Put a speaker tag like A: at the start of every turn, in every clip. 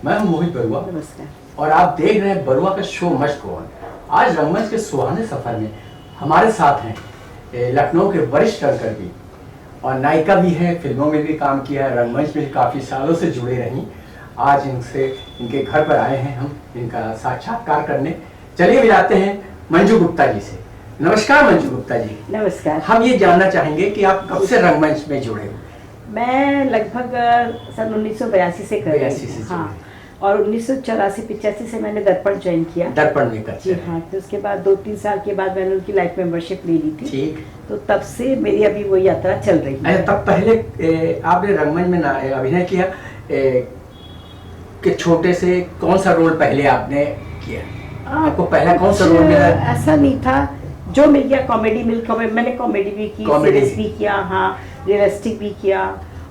A: मैं हूं मोहित बरुआ
B: नमस्कार।
A: और आप देख रहे हैं बरुआ का शो मस्ट गो ऑन। आज रंगमंच के सुहाने सफर में हमारे साथ हैं लखनऊ के वरिष्ठ एंकर भी और नायिका भी हैं, फिल्मों में भी काम किया है, रंगमंच में काफ़ी सालों से जुड़े रही। आज इनके घर पर आए हैं हम इनका साक्षात्कार करने। चलिए मिलाते हैं मंजू गुप्ता जी से। नमस्कार मंजू गुप्ता जी।
B: नमस्कार।
A: हम ये जानना चाहेंगे कि आप कब से रंगमंच में जुड़े हो?
B: मैं लगभग सन 1982 से कर रही हूँ। हाँ, और 1984-85 से मैंने दर्पण ज्वाइन किया।
A: दर्पण में करते
B: जी हाँ। तो उसके बाद 2-3 साल के बाद मैंने उनकी लाइफ मेंबरशिप ले ली थी।
A: ठीक।
B: तो तब से मेरी अभी वो यात्रा चल रही है।
A: तब पहले आपने रंगमंच में अभिनय किया कि छोटे से कौन सा रोल पहले आपने किया? आपको पहला कौन सा रोल मिला?
B: ऐसा नहीं था, जो मिल गया कॉमेडी मैंने कॉमेडी भी की, सीरियस भी किया, हाँ, रियलिस्टिक भी किया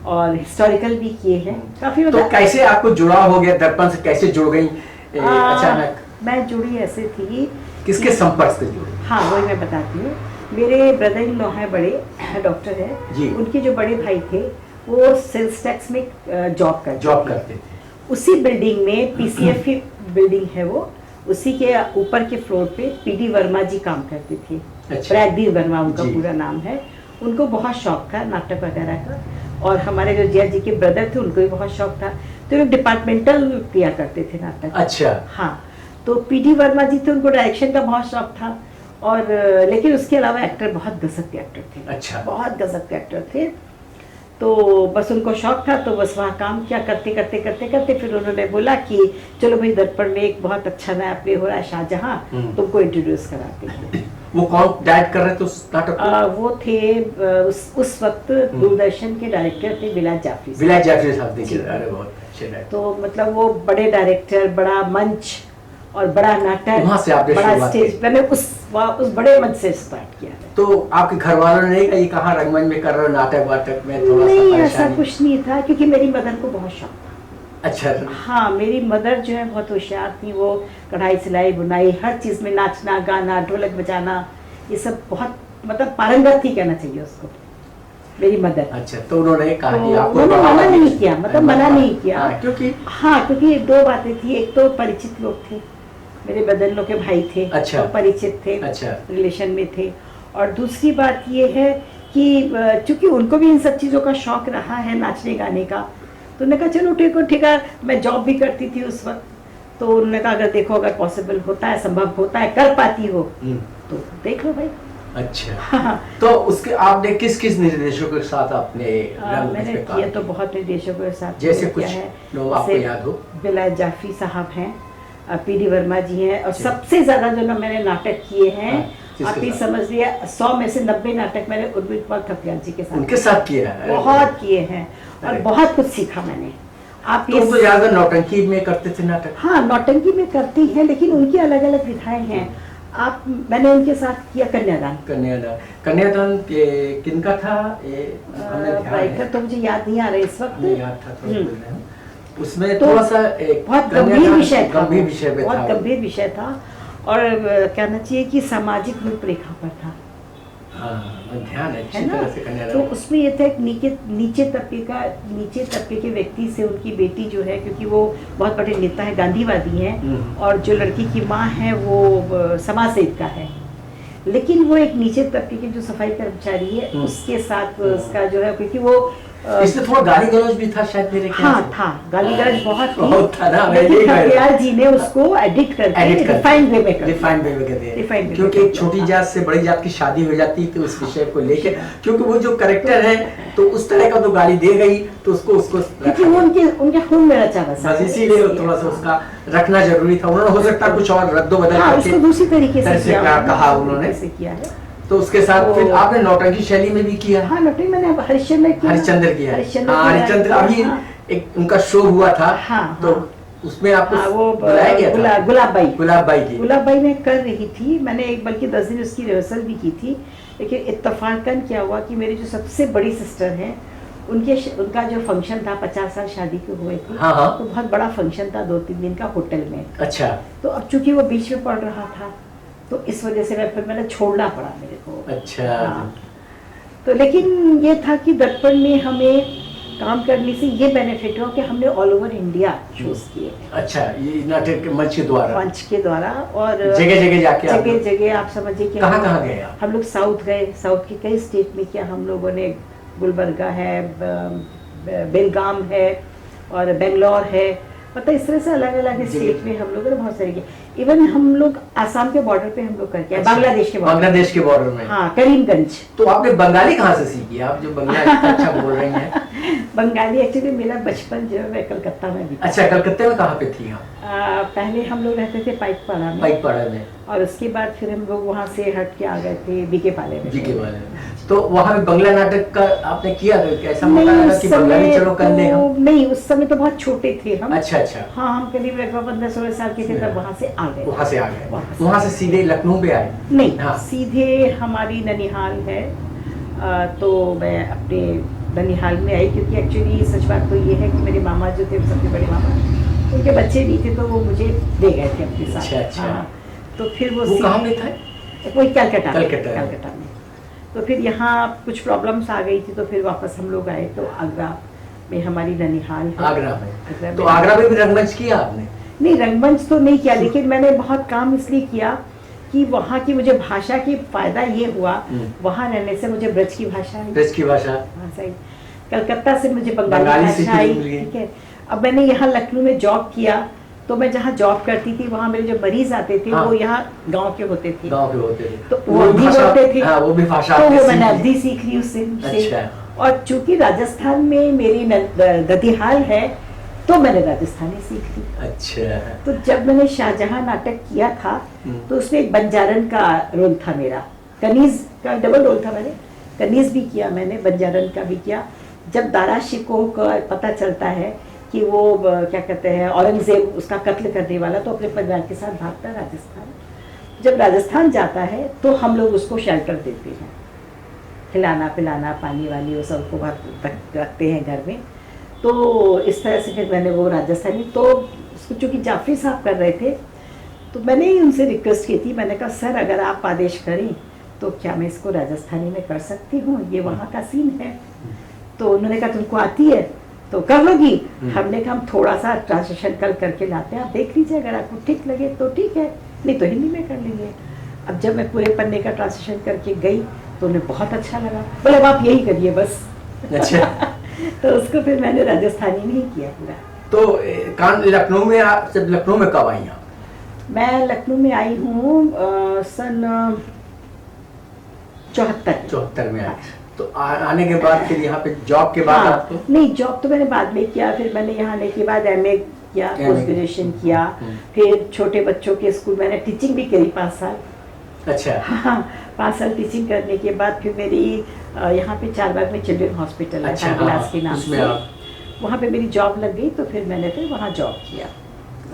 B: और हिस्टोरिकल भी किए हैं काफी।
A: तो कैसे आपको जुड़ाव हो गया दर्पण से, कैसे जुड़ गई अचानक?
B: मैं जुड़ी ऐसे थी।
A: किसके संपर्क से जुड़ी?
B: हाँ, वही मैं बताती हूँ। मेरे ब्रदर इन लॉ हैं, बड़े डॉक्टर हैं। उनके जो बड़े भाई थे वो सेल्स टैक्स में जॉब करते थे। उसी बिल्डिंग में पीसीएफ की बिल्डिंग है वो, उसी के ऊपर के फ्लोर पे पीडी वर्मा जी काम करते थे।
A: अच्छा।
B: प्रगदीप वर्मा उनका पूरा नाम है। उनको बहुत शौक था नाटक वगैरह का, और हमारे जो जिया जी के ब्रदर थे उनको भी बहुत शौक था, तो वो डिपार्टमेंटल किया करते थे नाटक।
A: अच्छा।
B: हाँ, तो पीडी वर्मा जी थे, उनको डायरेक्शन का बहुत शौक था, और लेकिन उसके अलावा एक्टर बहुत गजब के एक्टर थे।
A: अच्छा।
B: बहुत गजब के एक्टर थे। तो बस उनको शौक था, तो बस वहाँ काम किया, करते फिर उन्होंने बोला कि चलो भाई दर्पण में एक बहुत अच्छा नया प्ले हो रहा है शाहजहां, तुमको इंट्रोड्यूस कराते हैं।
A: वो कौन डायरेक्ट कर रहे थे उस नाटक को?
B: वो थे उस वक्त दूरदर्शन के डायरेक्टर थे विलायत जाफरी
A: साहब। देखिए, अरे बहुत अच्छे।
B: तो मतलब वो बड़े डायरेक्टर, बड़ा मंच और बड़ा नाटक,
A: वहाँ से आपने
B: बड़ा स्टेज, मैंने उस बड़े मंच से स्टार्ट किया।
A: तो आपके घर वालों ने नहीं कहा रंगमंच में कर रहे हो, नाटक वाटक में थोड़ा सा
B: नहीं, ऐसा कुछ नहीं था, क्योंकि मेरी मदर को बहुत शौक था।
A: अच्छा।
B: हाँ, मेरी मदर जो है बहुत होशियार थी। वो कढ़ाई सिलाई बुनाई हर चीज में, नाचना गाना ढोलक बजाना, ये सब बहुत मतलब पारंगत थी कहना चाहिए उसको, मेरी मदर।
A: अच्छा, तो उन्होंने कहा कि आपको
B: मना नहीं किया, मतलब मना नहीं किया। क्योंकि दो बातें थी। एक तो परिचित लोग थे, मेरे ब्रदर लोग के भाई थे।
A: अच्छा।
B: तो परिचित थे।
A: अच्छा।
B: रिलेशन में थे। और दूसरी बात ये है कि चूंकि उनको भी इन सब चीज़ों का शौक रहा है, नाचने गाने का, तो उन्होंने कहा चलो ठीक है। मैं जॉब भी करती थी उस वक्त, तो उन्होंने कहा अगर देखो, अगर पॉसिबल होता है, संभव होता है, कर पाती हो तो देख लो भाई।
A: अच्छा। हाँ। तो उसके आपने किस किस निर्देशकों के साथ आपने
B: मैंने किया तो बहुत निर्देशकों के साथ,
A: जैसे कुछ लोग आपको याद हो?
B: विलायत जाफरी साहब हैं, पीडी वर्मा जी हैं, और सबसे ज्यादा जो ना मैंने नाटक किए हैं, आप ही समझ लिया 100 में से 90 नाटक मैंने उर्मित कुमार खपियाल जी के साथ,
A: उनके साथ किया है।
B: बहुत किए हैं और बहुत कुछ सीखा मैंने। आप
A: ये तो ज्यादा नौटंकी में करते थे नाटक?
B: हाँ, नौटंकी में करती हैं, लेकिन उनकी अलग अलग विधाएं हैं। मैंने उनके साथ किया कन्यादान
A: किनका था?
B: राइटर तो मुझे याद नहीं आ रहा इस वक्त,
A: नहीं याद था। उसमें तो थोड़ा सा
B: बहुत गंभीर विषय था,
A: बहुत
B: गंभीर विषय था, और कहना चाहिए कि सामाजिक रूपरेखा पर था।
A: ध्यान अच्छी तरह से कन्यादान।
B: तो उसमें ये था कि नीचे तबके के व्यक्ति से उनकी बेटी जो है, क्योंकि वो बहुत बड़े नेता है, गांधीवादी हैं, और जो लड़की की माँ है वो समाज सेविका है, लेकिन वो एक नीचे तबके की जो सफाई कर्मचारी है उसके साथ उसका जो है, क्योंकि वो
A: इसमें थोड़ा गाली गलौज भी था शायद मेरे ख्याल से।
B: हाँ था, गाली गलौज बहुत
A: था ना,
B: लेकिन खपियाल जी ने उसको एडिट करके रिफाइंड वे में कर दिया।
A: क्योंकि एक छोटी जात से बड़ी जात की शादी हो जाती है, तो इस विषय को लेके, क्योंकि वो जो कैरेक्टर है तो उस तरह का तो गाली दे गई, तो उसको
B: क्योंकि वो उनके खून में रचा बसा,
A: इसीलिए थोड़ा सा उसका रखना जरूरी था। उन्होंने हो सकता कुछ और रद्दो बदल
B: करके दूसरी तरीके से
A: कहा उन्होंने
B: किया है।
A: तो उसके साथ फिर आपने नौटंकी शैली में भी किया?
B: हाँ, नौटंकी मैंने हरिश्चंद्र किया।
A: हरिश्चंद्र अभी एक उनका शो हुआ था।
B: हाँ,
A: तो उसमें आपको
B: वो
A: बुलाया गया था? गुलाब बाई
B: मैं कर रही थी, मैंने बल्कि 10 दिन उसकी रिहर्सल भी की थी, लेकिन इत्तेफाकन क्या हुआ कि मेरी जो सबसे बड़ी सिस्टर है, उनका जो फंक्शन था, 50 साल शादी के हुए थे।
A: हाँ।
B: तो बहुत बड़ा फंक्शन था, 2-3 दिन का होटल में।
A: अच्छा।
B: तो अब चूंकि वो बीच में पड़ रहा था, तो इस वजह से मैंने छोड़ना पड़ा मेरे को।
A: अच्छा।
B: हाँ। तो लेकिन ये था कि दर्पण में हमें काम करने से ये बेनिफिट हुआ कि हमने ऑल ओवर इंडिया शोज किए
A: अच्छा, ये नाटक के मंच के द्वारा,
B: मंच के द्वारा, और
A: जगह जगह जाके
B: जगह जगह आप समझिए कि
A: कहाँ कहाँ गए आप?
B: हम लोग साउथ गए, साउथ के कई स्टेट में किया हम लोगों ने। गुलबर्गा है, बेलगाम है और बेंगलोर है, मतलब इस तरह से अलग अलग स्टेट में हम लोगों ने बहुत सारे किए। इवन हम लोग आसाम के बॉर्डर पे हम लोग करके आए, बांग्लादेश के बॉर्डर
A: में।
B: हाँ, करीमगंज।
A: तो आपने बंगाली कहाँ से सीखी? आप जो बंगाली अच्छा बोल रही हैं।
B: बंगाली एक्चुअली मेरा बचपन जो है कलकत्ता में भी।
A: अच्छा, कलकत्ते में कहाँ पे थी आप?
B: पहले हम लोग रहते थे पाइकपाड़ा में।
A: पाइकपाड़ा में।
B: और उसके बाद फिर हम लोग वहाँ से हट के आ गए थे बीके पाले में।
A: बीके पाले में। तो वहाँ पे बंगला नाटक का आपने किया था? कैसा मौका लगा कि बंगाली चलो कर ले हम?
B: नहीं, उस समय तो बहुत छोटे थे हम।
A: अच्छा अच्छा।
B: हाँ, हम करीब लगभग 15-16 साल के थे तब वहाँ से आ गए।
A: वहाँ से आ गए, वहाँ से सीधे लखनऊ पे आए?
B: नहीं,
A: हाँ।
B: सीधे हमारी ननिहाल है, तो मैं अपने ननिहाल में आई, क्योंकि एक्चुअली सच बात तो ये है कि मेरे मामा जो थे, सबसे बड़े मामा, उनके बच्चे भी थे तो वो मुझे ले गए थे अपने साथ।
A: अच्छा अच्छा।
B: हाँ, तो फिर वो
A: कहाँ में था?
B: वही कलकत्ता
A: में।
B: तो फिर यहाँ कुछ प्रॉब्लम्स आ गई थी, तो फिर वापस हम लोग आए, तो आगरा में हमारी ननिहाल है।
A: आगरा में। तो आगरा में भी रंगमंच किया आपने?
B: नहीं, रंगमंच तो नहीं किया, लेकिन मैंने बहुत काम इसलिए किया कि वहाँ की मुझे भाषा की फायदा ये हुआ, वहाँ रहने से मुझे ब्रज की भाषा आई।
A: ब्रज की भाषा
B: सही। कलकत्ता से मुझे बंगाली भाषा आई, ठीक है। अब मैंने यहाँ लखनऊ में जॉब किया, तो मैं जहाँ जॉब करती थी वहाँ मेरे जो मरीज आते थे, वो यहाँ गांव के होते थे। तो वो भी बोलते थे,
A: वो भी भाषा
B: तो वो मैंने अवधी सीख ली उससे।
A: अच्छा।
B: और चूंकि राजस्थान में मेरी ददिहाल है, तो मैंने राजस्थानी सीख ली।
A: अच्छा।
B: तो जब मैंने शाहजहां नाटक किया था, तो उसमें एक बंजारन का रोल था मेरा, कनीज का डबल रोल था। मैंने कनीज भी किया, मैंने बंजारन का भी किया। जब दारा शिकोह का पता चलता है कि वो क्या कहते हैं औरंगजेब उसका कत्ल करने वाला, तो अपने परिवार के साथ भागता है राजस्थान। जब राजस्थान जाता है तो हम लोग उसको शेल्टर देते हैं, खिलाना पिलाना पानी वानी वो सबको रखते हैं घर में। तो इस तरह से फिर मैंने वो राजस्थानी, तो उसको चूँकि जाफरी साहब कर रहे थे, तो मैंने ही उनसे रिक्वेस्ट की थी। मैंने कहा सर अगर आप आदेश करें तो क्या मैं इसको राजस्थानी में कर सकती हूँ, ये वहाँ का सीन है। तो उन्होंने कहा तुमको आती है तो कर लोगी। हमने कहा हम थोड़ा सा ट्रांसलेशन कल करके लाते हैं, आप देख लीजिए, अगर आपको ठीक लगे तो ठीक है, नहीं तो हिंदी में कर लेंगे। अब जब मैं पूरे पन्ने का ट्रांसलेशन करके गई तो उन्हें बहुत अच्छा लगा, बोले अब आप यही करिए बस।
A: अच्छा।
B: तो उसको फिर मैंने राजस्थानी में ही किया पूरा।
A: तो लखनऊ में आप जब लखनऊ में कब आई आप?
B: मैं लखनऊ में आई हूँ सन 74
A: में आई। तो आने के बाद फिर यहाँ पे जॉब के बाद आपको?
B: नहीं, जॉब तो मैंने बाद में किया। फिर मैंने यहाँ आने के बाद MA किया, पोस्ट ग्रेजुएशन किया। फिर छोटे बच्चों के स्कूल मैंने टीचिंग भी करी 5 साल।
A: अच्छा।
B: हाँ, 5 साल टीचिंग करने के बाद फिर मेरी यहाँ पे चारबाग में चिल्ड्रन हॉस्पिटल है, क्लास के नाम से, वहाँ पे मेरी जॉब लग गई। तो फिर मैंने फिर वहाँ जॉब किया।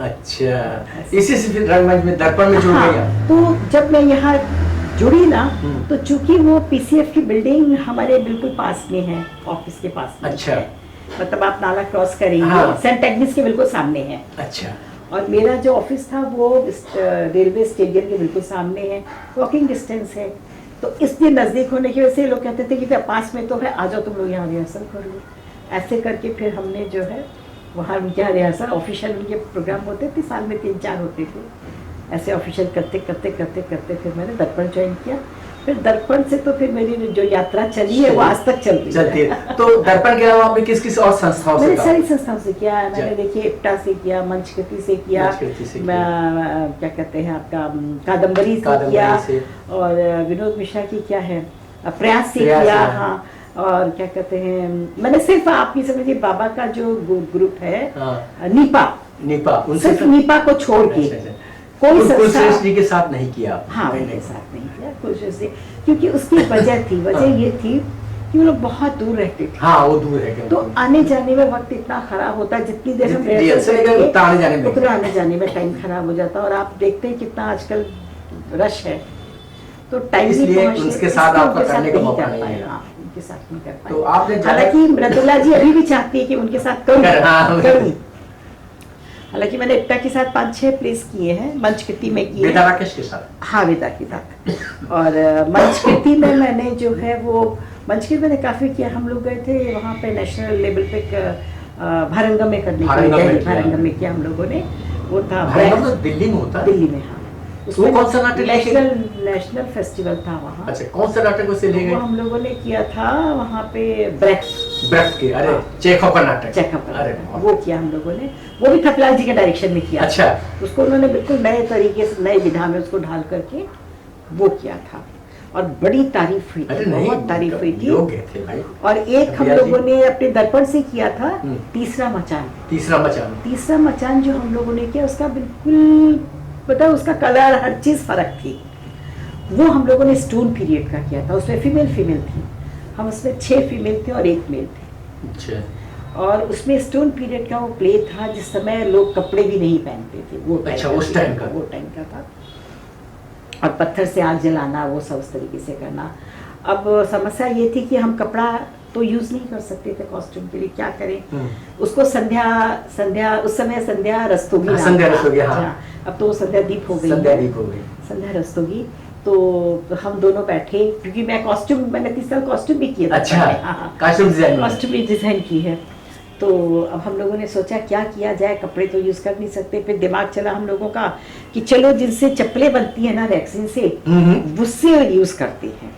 A: अच्छा, इसी से फिर रंगमंच में दर्पण में जुड़ गई।
B: तो जब मैं यहाँ जुड़ी ना, तो चूंकि वो PCF की बिल्डिंग हमारे बिल्कुल पास में है, ऑफिस के पास में।
A: अच्छा।
B: मतलब आप नाला क्रॉस करेंगे, सेंट एग्नेस के बिल्कुल सामने है।
A: अच्छा।
B: और मेरा जो ऑफिस था वो रेलवे स्टेडियम के बिल्कुल सामने है, वॉकिंग डिस्टेंस है। तो इसलिए नज़दीक होने की वजह से लोग कहते थे कि पास में तो है, आ जाओ तुम लोग यहाँ रिहर्सल कर लो। ऐसे करके फिर हमने जो है वहाँ उनके यहाँ रिहर्सल, ऑफिशियल उनके प्रोग्राम होते थे, साल में 3-4 होते थे। ऐसे ऑफिशियल करते करते करते करते फिर मैंने दर्पण ज्वाइन किया। फिर दर्पण से तो फिर मेरी जो यात्रा चली है वो आज तक चल रही है।
A: तो दर्पण के अलावा आपने किस किस और संस्थाओं से?
B: मैंने सारी संस्थाओं से किया है। मैंने देखिए इप्टा से किया, मंचकृति से किया, क्या कहते हैं आपका कादम्बरी से किया, और विनोद मिश्रा की क्या है प्रयास से किया। हाँ, और क्या कहते हैं, मैंने सिर्फ आप ये समझिए बाबा का जो ग्रुप है नीपा सिर्फ नीपा को छोड़ के कोई
A: कुलश्रेष्ठ जी के साथ नहीं किया।
B: हाँ, उनके साथ नहीं किया कुलश्रेष्ठ जी, क्योंकि उसकी वजह थी, वजह ये थी कि वो लोग बहुत दूर रहते थे।
A: हाँ, वो दूर है,
B: तो आने जाने में वक्त इतना खराब होता है, जितनी देर हम उतना आने जाने में टाइम खराब हो जाता है। और आप देखते हैं कितना आजकल रश है, तो टाइम
A: उनके साथ आपका करने का मौका नहीं है।
B: उनके साथ नहीं कर पाए।
A: तो आपने
B: हालांकि मृदुला जी अभी भी चाहती है कि उनके साथ करूं। हालांकि मैंने एकता के साथ 5-6 प्लेस किए हैं, मंच कृति में किए
A: बेटा
B: हैं।
A: राकेश के साथ।
B: हाँ, बेटा के साथ। और मंच कृति में मैंने जो है वो मंच कृति मैंने काफ़ी किया। हम लोग गए थे वहाँ पे नेशनल लेवल पे भारंगम में करने के लिए, भारंगम में किया हम लोगों ने। वो था
A: भारंगम तो दिल्ली में होता है।
B: दिल्ली में, हाँ।
A: वो कौन सा नाटक?
B: नेशनल फेस्टिवल था वहाँ।
A: अच्छा, कौन सा नाटक उसे ले गए?
B: वो हम लोगों ने किया था वहाँ पे ब्रेक्ट
A: के, अरे चेखव का नाटक।
B: चेखव का,
A: अरे
B: वो किया हम लोगों ने। वो भी थपलाल जी के डायरेक्शन में किया।
A: अच्छा।
B: उसको उन्होंने बिल्कुल नए तरीके से, नए विधा में उसको ढाल करके वो किया था और बड़ी तारीफ हुई थी, बहुत तारीफ हुई थी।
A: थे भाई।
B: और एक हम लोगों ने अपने दर्पण से किया था तीसरा मचान। तीसरा मचान जो हम लोगों ने किया, उसका बिल्कुल पता, उसका कलर हर चीज फर्क थी। वो हम लोगों ने स्टोन पीरियड का किया था। उसमें फीमेल थी, हम उसमें 6 फीमेल थे और 1 मेल थे।
A: अच्छा।
B: और उसमें स्टोन पीरियड का वो प्ले था जिस समय लोग कपड़े भी नहीं पहनते थे। वो
A: अच्छा, उस टाइम का,
B: वो टाइम का था। और पत्थर से आग जलाना, वो सब उस तरीके से करना। अब समस्या ये थी कि हम कपड़ा तो यूज नहीं कर सकते थे कॉस्ट्यूम के लिए, क्या करें। उसको संध्या उस समय संध्या रस्तोगी,
A: हाँ।
B: अब तो संध्या दीप हो गई, संध्या रस्तोगी। तो हम दोनों बैठे, क्योंकि मैंने 30 साल कॉस्ट्यूम भी किया था।
A: अच्छा, कॉस्ट्यूम
B: भी डिजाइन की है। तो अब हम लोगों ने सोचा क्या किया जाए, कपड़े तो यूज कर नहीं सकते। फिर दिमाग चला हम लोगों का कि चलो जिनसे चप्पलें बनती है ना रैक्सिन से, उससे यूज करते हैं।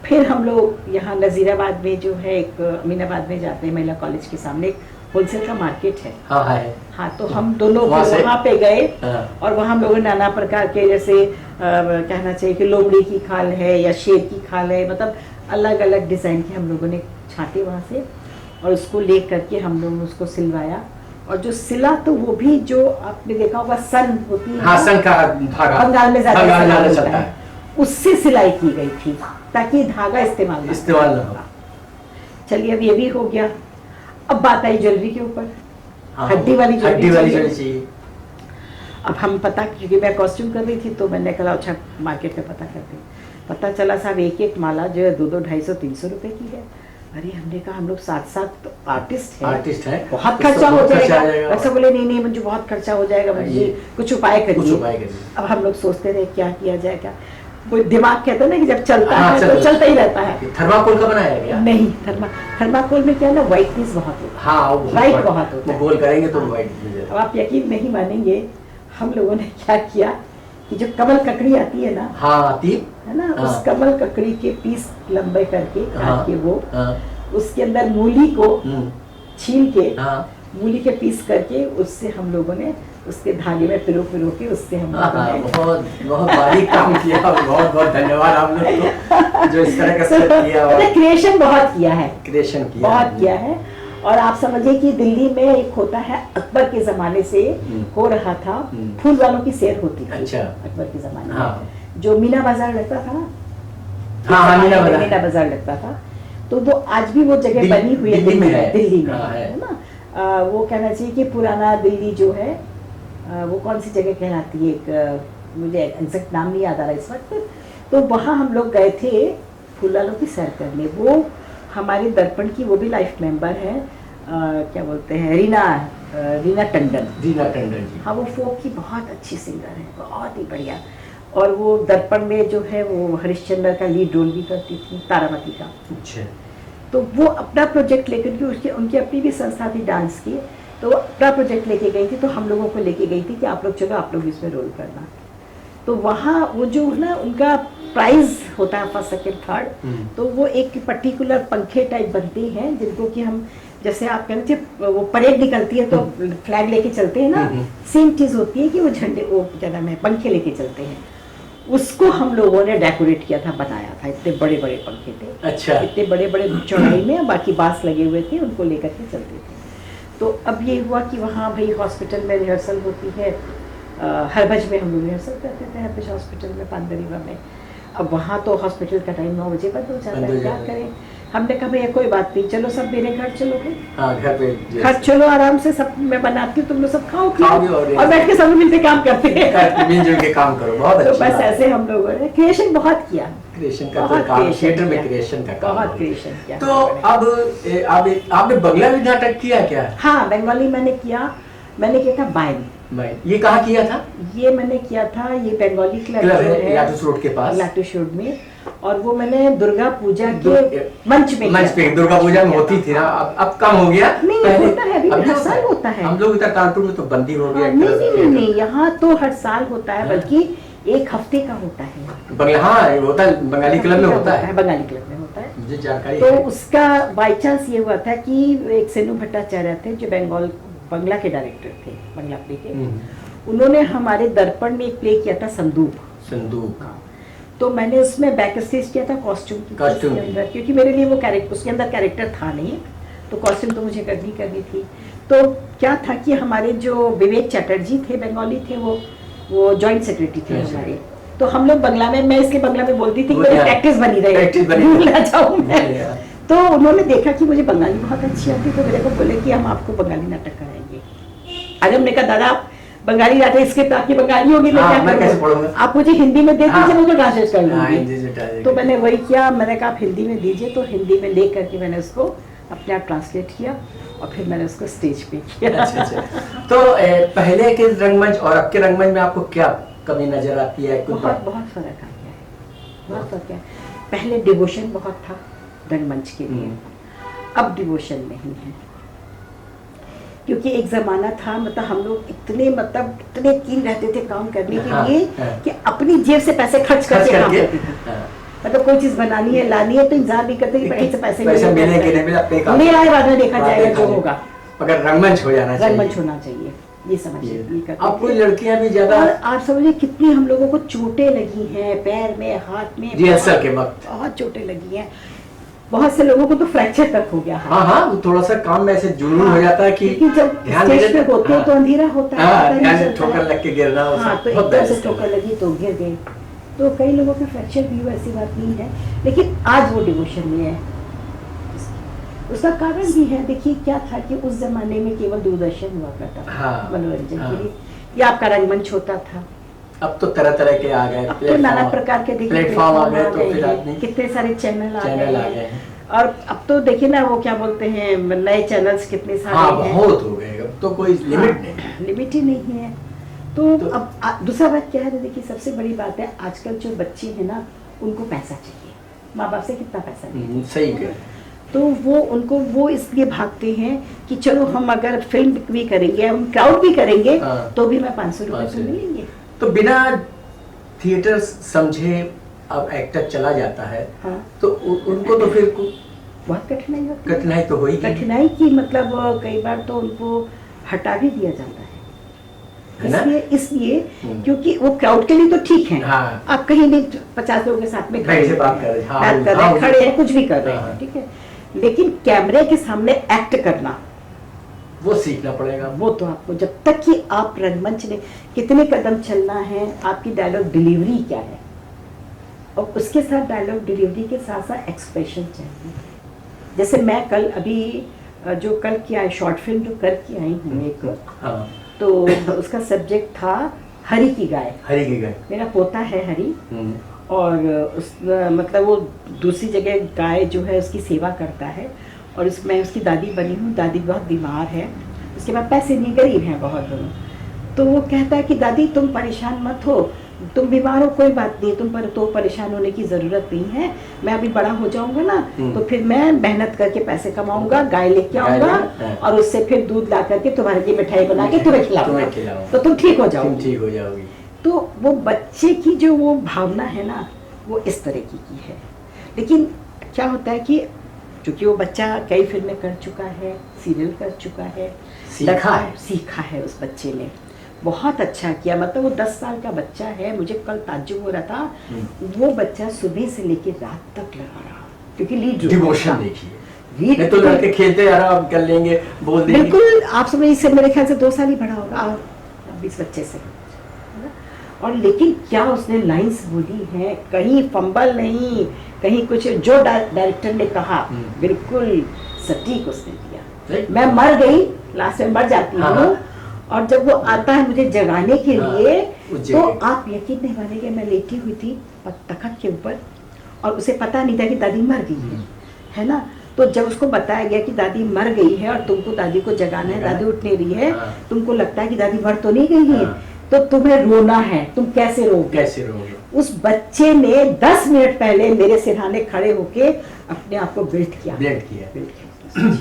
B: फिर हम लोग यहाँ नजीराबाद में जो है, एक अमीनाबाद में जाते हैं महिला कॉलेज के सामने, एक होलसेल का मार्केट है। हाँ, तो हम दोनों वहाँ पे गए और वहाँ हम लोगों ने नाना प्रकार के, जैसे कहना चाहिए कि लोमड़ी की खाल है या शेर की खाल है, मतलब अलग अलग डिजाइन के हम लोगों ने छाटे वहाँ से, और उसको ले करके हम लोगों ने उसको सिलवाया। और जो सिला तो वो भी जो आपने देखा होगा सन होती है,
A: हाँ, सन का धागा
B: बंगाल में ज्यादा
A: चलता है,
B: उससे सिलाई की गई थी ताकि धागा इस्तेमाल ना हो। चलिए, अब ये भी हो गया। अब बात आई ज्वेलरी के ऊपर, हड्डी वाली ज्वेलरी चाहिए। अब हम पता, क्योंकि मैं कॉस्ट्यूम कर रही थी तो मैंने कहा अच्छा मार्केट में पता करते। पता चला साहब एक माला जो है 200, 250, 300 रुपए की है। अरे हमने कहा हम लोग 7 आर्टिस्ट हैं, बहुत खर्चा हो जाएगा। ऐसा बोले नहीं मुझे बहुत खर्चा हो जाएगा, मुझे कुछ उपाय करिए। अब हम लोग सोचते रहे क्या किया जाएगा। कोई दिमाग कहता है ना कि जब चलता है तो चलता ही रहता है।
A: थर्माकोल का बनाया गया? नहीं,
B: थर्माकोल में क्या है ना, व्हाइटनेस बहुत होता है।
A: हाँ,
B: व्हाइट बहुत होता है।
A: गोल करेंगे तो व्हाइट।
B: अब आप यकीन नहीं मानेंगे, हम लोगों ने क्या किया कि जो कमल ककड़ी आती है ना,
A: आती
B: है ना, उस कमल ककड़ी के पीस लंबे करके काट के वो उसके अंदर मूली को छील के, मूली के पीस करके, उससे हम लोगों ने उसके धागे में पिरो के उससे हम
A: बहुत बारीक काम किया। बहुत धन्यवाद आप लोग को जो इस तरह का किया।
B: क्रिएशन बहुत किया है,
A: बहुत
B: किया है। और आप समझिए कि दिल्ली में एक होता है, अकबर के जमाने से हो रहा था, फूल वालों की सैर होती थी।
A: अच्छा।
B: अकबर के जमाने में जो मीना बाजार लगता था ना, मीना बाजार लगता था, तो वो आज भी वो जगह बनी हुई है, दिल्ली में है ना। वो कहना चाहिए कि पुराना दिल्ली जो है, वो कौन सी जगह कहलाती है, एक मुझे एग्जैक्ट नाम नहीं याद आ रहा इस वक्त। तो वहाँ हम लोग गए थे फूल वालों की सैर करने। वो हमारे दर्पण की वो भी लाइफ मेंबर है, क्या बोलते हैं, रीना टंडन जी। हाँ, वो फोक की बहुत अच्छी सिंगर है, बहुत ही बढ़िया। और वो दर्पण में जो है वो हरिश्चंद्र का लीड रोल भी करती थी, तारामती का।
A: अच्छा।
B: तो वो अपना प्रोजेक्ट लेकर के, उनकी अपनी भी संस्था थी डांस की, तो अपना प्रोजेक्ट लेके गई थी। तो हम लोगों को लेके गई थी कि आप लोग चलो, आप लोग इसमें रोल करना। तो वहाँ वो जो ना उनका प्राइज होता है फर्स्ट, सेकंड, थर्ड, तो वो एक पर्टिकुलर पंखे टाइप बनते हैं जिनको कि हम, जैसे आप कहते थे वो परेड निकलती है तो फ्लैग लेके चलते हैं ना, सेम चीज होती है कि वो झंडे, वो क्या नाम है, पंखे लेके चलते हैं। उसको हम लोगों ने डेकोरेट किया था, बनाया था। इतने बड़े बड़े पंखे थे। अच्छा। इतने बड़े बड़े चौड़ाई में, बाकी बांस लगे हुए थे, उनको लेकर के चलते थे। तो अब ये हुआ कि वहाँ भाई हॉस्पिटल में रिहर्सल होती है, हरभज में हम लोग रिहर्सल करते थे, हरभज हॉस्पिटल में, पांडरीवा में। अब वहाँ तो हॉस्पिटल का टाइम 9 बजे बंद हो जाता है, क्या करें। हमने कहा भैया कोई बात नहीं, चलो सब मेरे घर चलोगे, घर चलो, आराम से सब मैं बनाती हूँ, तुम लोग सब खाओ और बैठ के सब मिलते काम करते हैं,
A: मिलजुल के काम करो। बहुत
B: तो बस ऐसे हम लोगों ने क्रिएशन बहुत किया,
A: क्रिएशन का काम, थिएटर में क्रिएशन का काम,
B: बहुत क्रिएशन किया।
A: तो अब आपने बंगला भी नाटक किया क्या?
B: हाँ, बंगाली मैंने किया। मैंने किया था बाय में।
A: ये कहाँ किया था?
B: ये मैंने किया था, ये बंगाली क्लब
A: है लाटूस रोड के पास,
B: लाटूस रोड में। और वो मैंने दुर्गा पूजा के मंच पे
A: दुर्गा पूजा में होती थी ना, अब कम हो गया।
B: नहीं होता है, अभी हर साल होता है।
A: हम लोग इधर कानपुर में तो बंदी हो गया।
B: नहीं, यहाँ तो हर साल होता है, बल्कि एक हफ्ते का होता है।
A: हाँ होता है, बंगाली क्लब में होता है,
B: बंगाली क्लब में होता है,
A: मुझे जानकारी
B: तो
A: है।
B: उसका बाई चांस ये हुआ था कि एक सेनु भट्टाचार्य थे जो बंगला के डायरेक्टर थे, बंगला प्ले के। उन्होंने हमारे दर्पण में एक प्ले किया था संदूक। तो मैंने उसमें बैक स्टेज किया था कॉस्ट्यूम के अंदर, क्योंकि मेरे लिए वो कैरेक्टर, उसके अंदर कैरेक्टर था नहीं, तो कॉस्ट्यूम तो मुझे करनी थी। तो क्या था कि हमारे जो विवेक चैटर्जी थे, बंगाली थे, वो जॉइंट सेक्रेटरी थे हमारे। तो हम लोग बंगला में, मैं इसलिए बंगला में बोलती थी कि मेरी प्रैक्टिस बनी रहे, तो उन्होंने देखा कि मुझे बंगाली बहुत अच्छी आती, तो मेरे को बोले कि हम आपको बंगाली नाटक कराएंगे। अरे हमने कहा दादा आप बंगाली नाटक इसके तो आपकी बंगाली होगी, मैं कैसे पढ़ूंगा, आप मुझे हिंदी में दे दीजिए, मैं ट्रांसलेट कर लूंगी। तो मैंने वही किया, मैंने कहा आप हिंदी में दीजिए, तो हिंदी में ले करके मैंने उसको अपने आप ट्रांसलेट किया और फिर मैंने उसको स्टेज पे किया।
A: अच्छा। तो पहले के रंगमंच और अब के रंगमंच में आपको क्या कमी नजर आती है?
B: बहुत फर्क आ गया है, बहुत फर्क है। पहले डिवोशन बहुत था रंगमंच के लिए, अब डिवोशन नहीं है। क्योंकि एक जमाना था, मतलब हम लोग इतने कीन रहते थे काम करने के लिए कि अपनी जेब से पैसे खर्च करके काम करते थे। मतलब कोई चीज बनानी है, लानी है, तो इंतजार नहीं करते कि पैसे नहीं आए, बाद में देखा जाएगा जो होगा।
A: अगर रंगमंच हो जाना चाहिए,
B: रंगमंच होना चाहिए, ये समझिए।
A: अब कोई लड़कियां भी ज्यादा,
B: और आप समझिए कितनी हम लोगों को चोटें लगी हैं पैर में, हाथ में,
A: रिहर्सल के वक्त
B: बहुत चोटें लगी हैं। बहुत से लोगों को तो फ्रैक्चर तक हो गया।
A: हाँ, वो थोड़ा सा काम में ऐसे जुनून हो जाता है कि
B: जब स्टेज पे होते हैं तो अंधेरा होता है,
A: ठोकर लग के गिरना,
B: तो एकदम से ठोकर लगी तो गिर गए। तो कई लोगों के फ्रैक्चर भी हुआ, ऐसी बात नहीं है, लेकिन आज वो डिवोशन में है। उसका कारण भी है, देखिए क्या था कि उस जमाने में केवल दूरदर्शन हुआ करता था मनोरंजन के लिए, या आपका रंगमंच होता था।
A: अब तो तरह तरह के आ गए,
B: अब तो नाना प्रकार के
A: प्लेटफॉर्म आ गए, तो फिर आदमी
B: कितने सारे चैनल आ गए हैं। और अब तो देखिए ना, वो क्या बोलते हैं, नए चैनल्स कितने सारे हैं,
A: बहुत हो गए, अब तो कोई लिमिट नहीं,
B: लिमिट ही नहीं है। तो अब दूसरा बात क्या है, देखिए सबसे बड़ी बात है, आजकल जो बच्चे हैं ना, उनको पैसा चाहिए, माँ बाप से कितना पैसा नहीं,
A: सही है।
B: तो वो इसलिए भागते हैं कि चलो हम अगर फिल्म भी करेंगे, हम क्राउड भी करेंगे, तो भी मैं 500 रुपए तो मिलेंगे।
A: तो बिना थिएटर समझे अब एक्टर चला जाता है, तो उनको तो फिर
B: बहुत कठिनाई होती
A: है। कठिनाई तो होगी,
B: कठिनाई की मतलब कई बार तो उनको हटा भी दिया जाता है, इसलिए क्योंकि वो क्राउड के लिए तो ठीक है, आप कहीं भी 50 लोगों के साथ में
A: बात कर रहे हैं,
B: खड़े हैं, कुछ भी कर रहे हैं, ठीक है, लेकिन कैमरे के सामने एक्ट करना
A: वो सीखना पड़ेगा।
B: वो तो आपको, जब तक कि आप रंगमंच में कितने कदम चलना है, आपकी डायलॉग डिलीवरी क्या है, और उसके साथ डायलॉग डिलीवरी के साथ साथ एक्सप्रेशन चाहिए। जैसे मैं कल अभी जो कल किया है शॉर्ट फिल्म जो करके आई हूँ एक, तो उसका सब्जेक्ट था हरि की गाय। मेरा पोता है हरि, और उस मतलब वो दूसरी जगह गाय जो है उसकी सेवा करता है, और मैं उसकी दादी बनी हूँ। दादी बहुत बीमार है, उसके बाद पैसे नहीं, गरीब हैं बहुत दोनों। तो वो कहता है कि दादी तुम परेशान मत हो, तुम बीमार हो कोई बात नहीं, तुम पर तो परेशान होने की ज़रूरत नहीं है, मैं अभी बड़ा हो जाऊंगा ना, तो फिर मैं मेहनत करके पैसे कमाऊंगा, गाय लेके आऊंगा, और उससे फिर दूध ला करके तुम्हारे लिए मिठाई बना के तुम्हें खिलाऊंगा, तो तुम ठीक हो जाओगी। तो वो बच्चे की जो वो भावना है ना, वो इस तरह की है। लेकिन क्या होता है कि क्योंकि वो बच्चा कई फिल्में कर चुका है, सीरियल कर चुका है, सीखा है, उस बच्चे ने बहुत अच्छा किया। मतलब वो 10 साल का बच्चा है, मुझे कल ताज्जुब हो रहा था, वो बच्चा सुबह से लेकर रात तक लगा रहा, क्योंकि लीड
A: डिवोशन देखिए, तो लड़के खेलते आराम कर लेंगे, बोल देंगे।
B: बिल्कुल, आप समझ, इससे मेरे ख्याल से 2 साल ही बड़ा होगा इस बच्चे से। और लेकिन क्या उसने लाइंस बोली हैं, कहीं फंबल नहीं, कहीं कुछ, जो डायरेक्टर ने कहा बिल्कुल सटीक उसने दिया। मैं मर गई, लास्ट में मर जाती हूँ, और जब वो आता है मुझे जगाने के लिए, तो आप यकीन नहीं मानेंगे, मैं लेटी हुई थी और तखत के ऊपर, और उसे पता नहीं था कि दादी मर गई है ना। तो जब उसको बताया गया कि दादी मर गई है और तुमको दादी को जगाना है, दादी उठ नहीं रही है,
A: हाँ।
B: तुमको लगता है कि दादी मर तो नहीं गई है,
A: हाँ।
B: तो तुम्हें रोना है, तुम कैसे रोगे?
A: कैसे रहोगे?
B: उस बच्चे ने 10 मिनट पहले मेरे सिरहाने खड़े होके अपने आप को बिल्ट किया,
A: ब्लेड किया।
B: बिल्ट किया।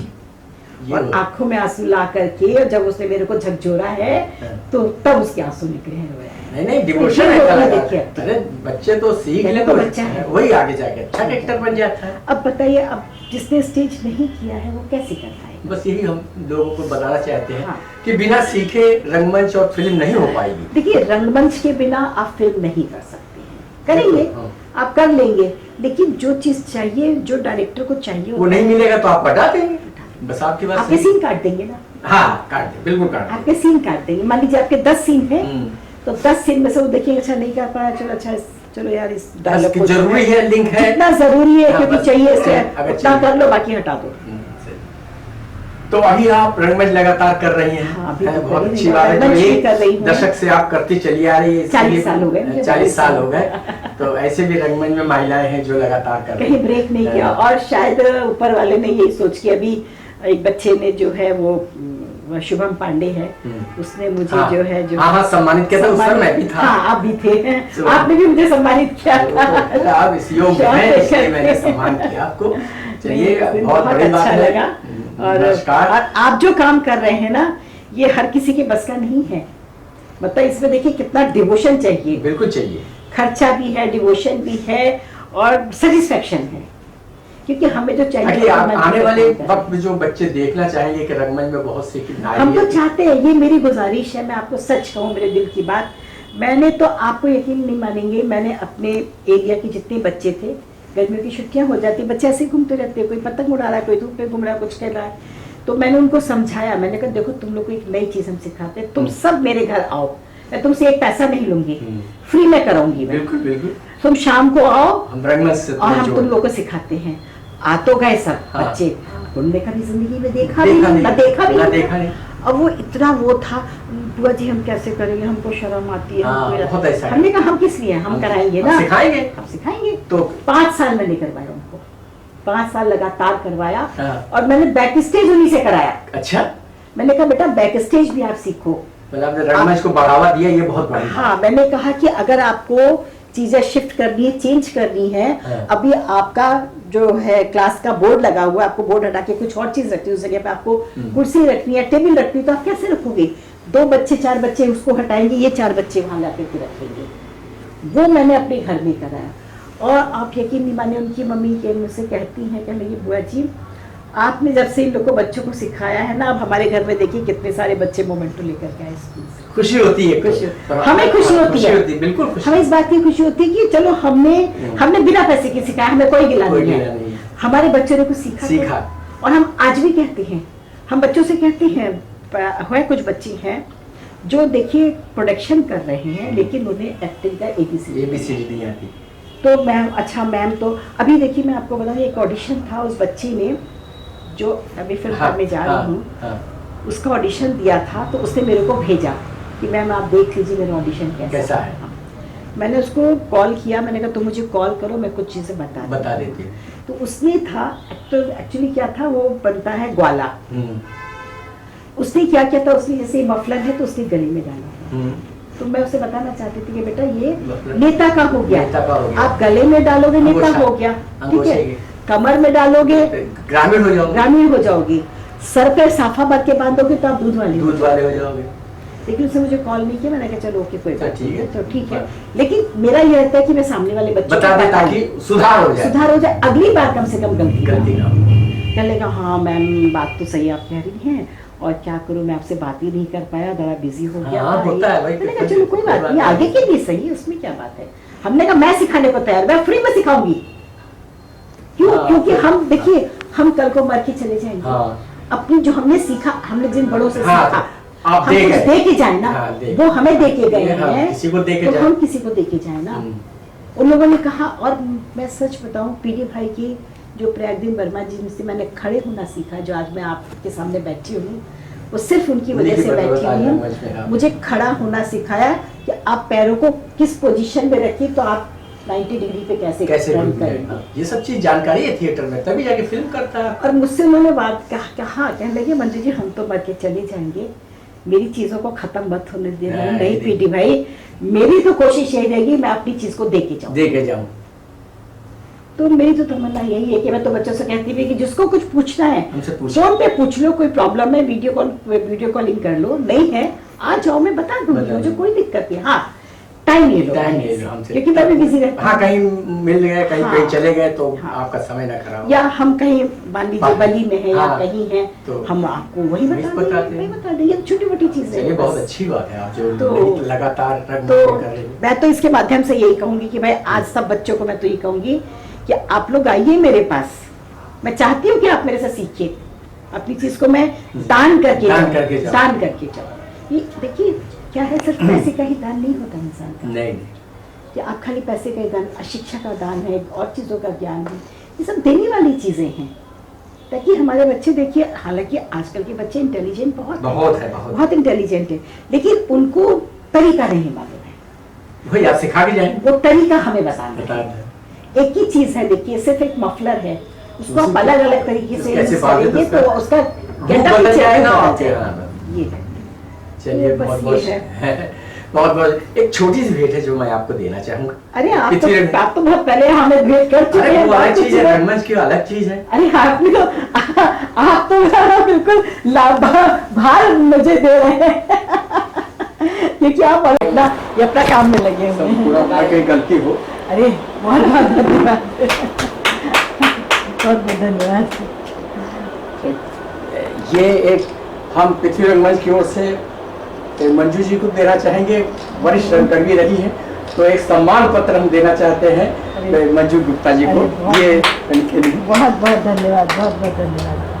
A: ये
B: और
A: होता
B: आंखों में आंसू ला करके, और जब उसने मेरे को झकझोरा है
A: हाँ।
B: तो तब उसके आंसू निकले हैं, रोया है।
A: नहीं नहीं, डिवोशन
B: तो
A: है
B: ये
A: कलाकार।
B: देखिए।
A: अरे बच्चे तो सीख
B: पहले
A: ले
B: तो
A: तो
B: बच्चा है।
A: वही आगे जाके अच्छा एक्टर बन जाता है।
B: अब बताइए, अब जिसने स्टेज नहीं किया है वो कैसे कर पाएगा?
A: बस यही हम लोगों को बताना चाहते हैं
B: हाँ।
A: कि बिना सीखे रंगमंच और फिल्म नहीं हो पाएगी।
B: देखिए, रंगमंच के बिना आप फिल्म नहीं कर सकते हैं, करेंगे
A: हाँ।
B: आप कर लेंगे, लेकिन जो चीज चाहिए, जो डायरेक्टर को चाहिए
A: वो नहीं मिलेगा तो आप हटा देंगे, बस आपकी बात
B: आपके
A: सही।
B: सीन काट देंगे ना,
A: हाँ काट दे, बिल्कुल काट
B: आपके सीन काट देंगे। मान लीजिए आपके 10 सीन है,
A: दे।
B: तो 10 सीन में से वो देखिए अच्छा नहीं कर पाया, चलो अच्छा चलो यार इस डायलॉग
A: इसकी
B: को
A: जरूरी है, लिंक है।
B: इतना जरूरी है
A: हाँ,
B: क्योंकि
A: बस,
B: चाहिए इसे,
A: अगर
B: उतना
A: चाहिए।
B: कर लो, बाकी हटा दो।
A: सही। तो अभी आप रंगमंच लगातार कर रही हैं।
B: हाँ, अभी
A: है,
B: तो
A: बहुत
B: कर रही
A: अच्छी
B: हूँ,
A: बात है।
B: रंगमंच
A: जो
B: भी कर रही
A: एक
B: हूँ।
A: दशक से आप करती चली आ रही है,
B: 40 साल हो गए मुझे,
A: 40 साल हो गए। तो ऐसे भी रंगमंच में महिलाएं हैं जो लगातार कर रही
B: कहीं ब्रेक नहीं किया, और शायद ऊपर वाले ने यही सोच के, अभी एक बच्चे ने जो है वो शुभम पांडे है, उसने मुझे
A: हाँ,
B: जो है जो
A: हाँ सम्मानित किया था, उस समय मैं भी था।
B: हाँ आप भी थे,
A: तो-
B: आपने भी मुझे सम्मानित किया था।
A: आप इस योग में हैं, इसलिए मैंने सम्मान किया आपको। चलिए, बहुत बड़ी बात
B: अच्छा
A: है।
B: लगा। और
A: नमस्कार।
B: आप जो काम कर रहे हैं ना, ये हर किसी के बस का नहीं है। मतलब इसमें देखिए कितना डिवोशन चाहिए,
A: बिल्कुल चाहिए।
B: खर्चा भी है, डिवोशन भी है, और सेटिस्फेक्शन है, क्योंकि हमें जो चाहिए
A: ताकि आप
B: रंगमंच
A: आने
B: पे
A: वाले
B: काम करना है।
A: वक्त में जो बच्चे देखना चाहेंगे कि रंगमंच में बहुत सी
B: हम तो चाहते हैं, ये मेरी गुजारिश है, मैं आपको सच कहूँ, मेरे दिल की बात, मैंने तो, आपको यकीन नहीं मानेंगे, मैंने अपने एरिया के जितने बच्चे थे, गर्मियों की छुट्टियां हो जाती, बच्चे ऐसे घूमते रहते, कोई पतंग उड़ा रहा है, कोई धूप में घूम रहा है, कुछ कर रहा है, तो मैंने उनको समझाया, मैंने कहा देखो तुम लोग को एक नई चीज हम सिखाते हैं, तुम सब मेरे घर आओ, मैं तुमसे एक पैसा नहीं लूंगी, फ्री में कराऊंगी मैं,
A: बिल्कुल बिल्कुल।
B: तुम शाम को आओ
A: हम रंगमंच से
B: और हम तुम लोग को सिखाते हैं। आ तो गए सब
A: हाँ।
B: बच्चे, उन्होंने कभी जिंदगी में देखा
A: देखा
B: भी
A: नहीं,
B: नहीं, ना देखा भी
A: ना
B: नहीं।
A: देखा नहीं।
B: अब वो इतना वो था, बुआ जी हम कैसे करेंगे, हमको शर्म आती है,
A: हाँ,
B: हमको
A: बहुत ऐसा है।
B: हमने कहा हम किस लिए, हम कराएंगे
A: हम
B: ना,
A: सिखाएंगे।
B: हम सिखाएंगे।
A: तो
B: 5 साल मैंने करवाया उनको, 5 साल लगातार करवाया,
A: हाँ।
B: और मैंने बैक स्टेज उन्हीं से कराया।
A: अच्छा,
B: मैंने कहा बेटा बैक स्टेज भी आप सीखो।
A: मतलब आपने रंगमंच को बढ़ावा दिया, ये बहुत बड़ी बात है।
B: हाँ, मैंने कहा कि अगर आपको चीजें शिफ्ट करनी है, चेंज करनी है,
A: हाँ।
B: अभी आपका जो है क्लास का बोर्ड लगा हुआ है, आपको बोर्ड हटा के कुछ और चीज रखनी है, उस जगह पे आपको कुर्सी रखनी है, टेबल रखनी है, तो आप कैसे रखोगे? 2 बच्चे 4 बच्चे उसको हटाएंगे, ये 4 बच्चे वहां जाकर के रखेंगे। वो मैंने अपने घर में कराया, और आप यकीन नहीं माने, उनकी मम्मी के मुझसे कहती हैं, कहने लगी बुआ जी आपने जब से इन लोगों को बच्चों को सिखाया है ना, अब हमारे घर में देखिए कितने सारे बच्चे मोमेंटो लेकर के आए स्कूल से।
A: खुशी होती है,
B: खुशी
A: पर
B: हमें खुशी होती है,
A: बिल्कुल खुशी।
B: हमें इस बात की खुशी होती है कि चलो हमने बिना पैसे के सिखाया, हमें कोई गिला
A: कोई
B: नहीं
A: गिला
B: है,
A: नहीं है।
B: हमारे बच्चों ने कुछ सीखा
A: सीखा।
B: तो। और हम आज भी कहते हैं, हम बच्चों से कहते हैं, है कुछ बच्चे हैं जो देखिए प्रोडक्शन कर रहे हैं, लेकिन उन्हें एक्टिंग का
A: ABCD नहीं आती।
B: तो मैम, अच्छा मैम, तो अभी देखिए मैं आपको बताऊँ, एक ऑडिशन था, उस बच्ची ने जो अभी फिल्म करने जा रही हूँ, उसका ऑडिशन दिया था, तो उसने मेरे को भेजा कि मैम आप देख लीजिए मेरा ऑडिशन कैसा
A: है।
B: मैंने उसको कॉल किया, मैंने कहा तुम मुझे कॉल करो, मैं कुछ चीज़ें बता
A: देती हूँ।
B: तो उसने था एक्चुअली क्या था, वो बनता है ग्वाला, उसने क्या किया था, उसने जैसे मफलर है तो उसने गले में डाला, तो मैं उसे बताना चाहती थी कि बेटा ये नेता का हो गया, आप गले में डालोगे नेता हो गया, ठीक है, कमर में डालोगे ग्रामीण हो जाओगे, सर पे साफा बांध के बांधोगे तो आप दूध वाले
A: हो जाओगे।
B: लेकिन उसने मुझे कॉल नहीं किया, मैंने कहा चलो ओके कोई बात
A: ठीक है,
B: तो ठीक है, लेकिन मेरा ये रहता है कि मैं सामने वाले बच्चे
A: बता दें ताकि सुधार हो जाए,
B: अगली बार कम से कम गलती
A: ना हो।
B: कहने लगा हाँ मैम बात तो सही आप कह रही हैं, और क्या करूं मैं आपसे बात ही नहीं कर पाया, बड़ा बिजी हो गया।
A: हाँ, होता है भाई,
B: मैंने कहा चलो कोई बात नहीं, आगे के लिए सही है, उसमें क्या बात है। हमने कहा मैं सिखाने को तैयार, मैं फ्री में सिखाऊंगी, क्यों?
A: हाँ,
B: क्योंकि हम देखिए हम कल को मर के चले जाएंगे,
A: हाँ,
B: अपनी जो हमने सीखा, हमने जिन बड़ों से
A: हाँ,
B: सीखा,
A: आप
B: हम कुछ दे के जाए ना,
A: हाँ,
B: वो हमें दे के गए
A: हाँ,
B: हैं,
A: किसी को दे के
B: तो
A: जाए।
B: हम किसी को दे के जाए ना। उन लोगों ने कहा, और मैं सच बताऊं, पीडी भाई की जो प्रयागदीन वर्मा जी जिनसे मैंने खड़े होना सीखा, जो आज मैं आपके सामने बैठी हूँ, वो सिर्फ उनकी वजह से बैठी हुई हूँ। मुझे खड़ा होना सिखाया कि आप पैरों को किस पोजीशन में रखिए तो आप 90 डिग्री पे कैसे
A: कैसे
B: turn
A: घूमना है।
B: करेंगे।
A: ये सब चीज जानकारी है थिएटर में, तभी जाके फिल्म करता है।
B: और मुझसे उन्होंने बात कहा कहने लगे मंजू जी हम तो मर के चले जाएंगे, मेरी चीज़ों को ख़त्म मत होने देना।
A: नहीं,
B: नहीं
A: नहीं।
B: पीटी भाई, मेरी तो कोशिश यही रहेगी मैं अपनी चीज़ को दे के जाऊँ।
A: दे के जाऊँ।
B: तो मेरी तो तमन्ना यही है कि मैं तो बच्चों से कहती भी कि जिसको कुछ पूछना है
A: हमसे पूछो।
B: फोन पे पूछ लो, कोई प्रॉब्लम है वीडियो कॉलिंग कर लो, नहीं है आ जाओ मैं बता दूंगी,
A: बता
B: मुझे
A: दूंगी।
B: कोई दिक्कत नहीं। हाँ टाइम ले लो,
A: टाइम ले लो हमसे,
B: क्योंकि मैं भी बिजी रहती
A: हाँ
B: हूँ।
A: कहीं मिल गए, कहीं
B: हाँ।
A: कहीं चले गए तो
B: हाँ।
A: आपका समय ना खराब।
B: या हम कहीं मान लीजिए
A: हाँ।
B: बली में है या
A: हाँ।
B: कहीं है
A: तो
B: हम आपको वही
A: वही
B: बता
A: बताते
B: देंगे,
A: हैं।
B: वही बता देंगे, छोटी मोटी चीजें
A: चलिए
B: हैं
A: बहुत
B: बस।
A: अच्छी बात है, आप जो
B: तो-
A: लगातार
B: तो
A: रंग कर रहे हैं।
B: मैं तो इसके माध्यम से यही कहूंगी कि भाई आज सब बच्चों को मैं तो यही कहूंगी कि आप लोग आइए मेरे पास, मैं चाहती हूँ कि आप मेरे से सीखिए, अपनी चीज को मैं दान करके
A: दान
B: जाऊं,
A: करके जाऊं।
B: दान करके जाऊं। ये देखिए क्या है, सिर्फ पैसे का ही दान नहीं होता इंसान का,
A: नहीं
B: कि आप खाली पैसे का ही दान, शिक्षा का दान है और चीज़ों का ज्ञान है, ये सब देने वाली चीज़ें हैं, ताकि हमारे बच्चे देखिए, हालांकि आजकल के बच्चे इंटेलिजेंट बहुत
A: है बहुत।
B: बहुत इंटेलिजेंट है, लेकिन उनको तरीका नहीं मालूम है,
A: वही आप सिखा के जाए,
B: वो तरीका हमें बताना
A: बता
B: है।
A: दें।
B: एक ही चीज़ है, देखिए सिर्फ एक मफलर है, उसको आप
A: उसी-
B: अलग अलग तरीके से
A: कैसे
B: यूज
A: बात है तो
B: करेंगे तो उसका गेटअप
A: बदल
B: ही
A: जाएगा
B: बदल
A: और
B: जाएगा।
A: हाँ।
B: ये है।
A: चलिए
B: बस
A: बहुत
B: ये
A: बहुत
B: है।
A: बहुत बहुत एक छोटी सी भेंट है जो मैं आपको देना चाहूंगा।
B: अरे आप
A: पृथ्वी-
B: तो बहुत पहले हमें भेंट कर चुके
A: अरे
B: हैं,
A: वो अलग
B: बात
A: चीज है,
B: कुछ है।
A: रंगमंच की अलग चीज है।
B: अरे आपने तो आप तो बिल्कुल भार मुझे दे रहे हैं क्योंकि आप अपना काम में लगे हुए
A: सब पूरा
B: हैं।
A: कोई गलती हो।
B: अरे बहुत बहुत धन्यवाद, बहुत बहुत धन्यवाद।
A: ये एक हम पृथ्वी रंगमंच की ओर से मंजू जी को देना चाहेंगे, वरिष्ठ रंगकर्मी रही है, तो एक सम्मान पत्र हम देना चाहते हैं मंजू गुप्ता जी को।
B: अरे,
A: ये इनके लिए
B: बहुत बहुत धन्यवाद, बहुत बहुत धन्यवाद।